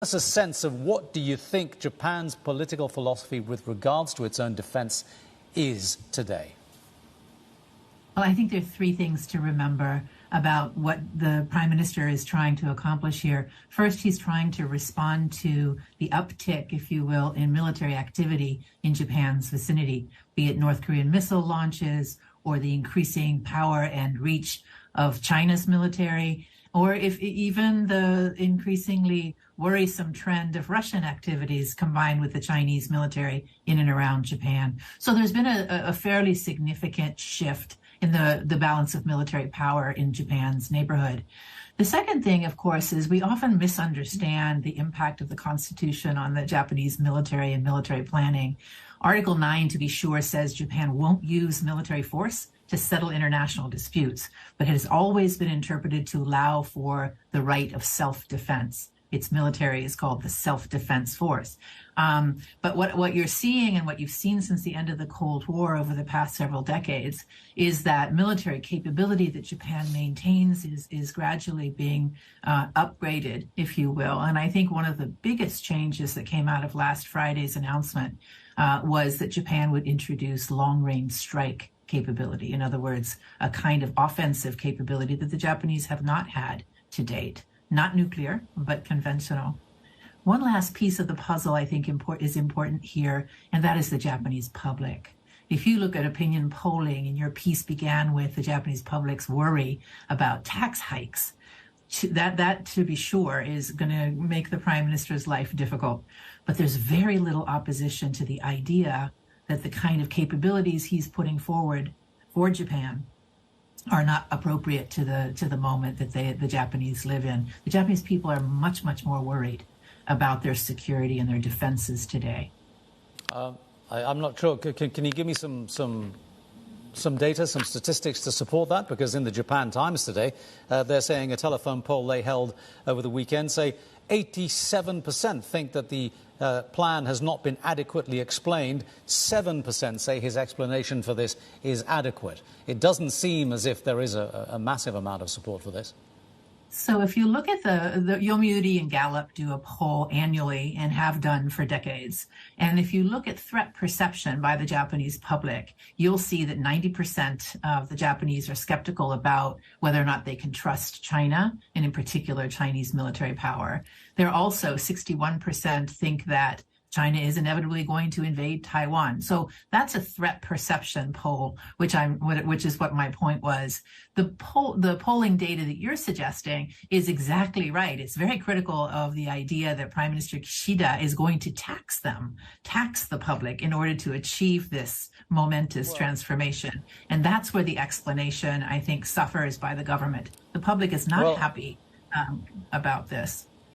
us a sense of what do you think Japan's political philosophy with regards to its own defense is today? Well, I think there are three things to remember about what the Prime Minister is trying to accomplish here. First, he's trying to respond to the uptick, if you will, in military activity in Japan's vicinity, be it North Korean missile launches or the increasing power and reach of China's military, or if even the increasingly worrisome trend of Russian activities combined with the Chinese military in and around Japan. So there's been a fairly significant shift in the balance of military power in Japan's neighborhood. The second thing, of course, is we often misunderstand the impact of the Constitution on the Japanese military and military planning. Article 9, to be sure, says Japan won't use military force to settle international disputes, but it has always been interpreted to allow for the right of self-defense. Its military is called the Self-Defense Force. But what you're seeing and what you've seen since the end of the Cold War over the past several decades is that military capability that Japan maintains is gradually being upgraded, if you will. And I think one of the biggest changes that came out of last Friday's announcement was that Japan would introduce long-range strike capability. In other words, a kind of offensive capability that the Japanese have not had to date. Not nuclear, but conventional. One last piece of the puzzle I think is important here, and that is the Japanese public. If you look at opinion polling, and your piece began with the Japanese public's worry about tax hikes, that to be sure is going to make the Prime Minister's life difficult. But there's very little opposition to the idea that the kind of capabilities he's putting forward for Japan are not appropriate to the moment that the Japanese live in. The Japanese people are much, much more worried about their security and their defenses today. I'm not sure. Can you give me some data, some statistics to support that? Because in the Japan Times today, they're saying a telephone poll they held over the weekend say 87% think that the plan has not been adequately explained. 7% say his explanation for this is adequate. It doesn't seem as if there is a massive amount of support for this. So if you look at the Yomiuri and Gallup do a poll annually and have done for decades. And if you look at threat perception by the Japanese public, you'll see that 90% of the Japanese are skeptical about whether or not they can trust China, and in particular Chinese military power. They're also 61% think that China is inevitably going to invade Taiwan. So that's a threat perception poll, which is what my point was. The polling data that you're suggesting is exactly right. It's very critical of the idea that Prime Minister Kishida is going to tax the public in order to achieve this momentous transformation. And that's where the explanation, I think, suffers by the government. The public is not happy about this.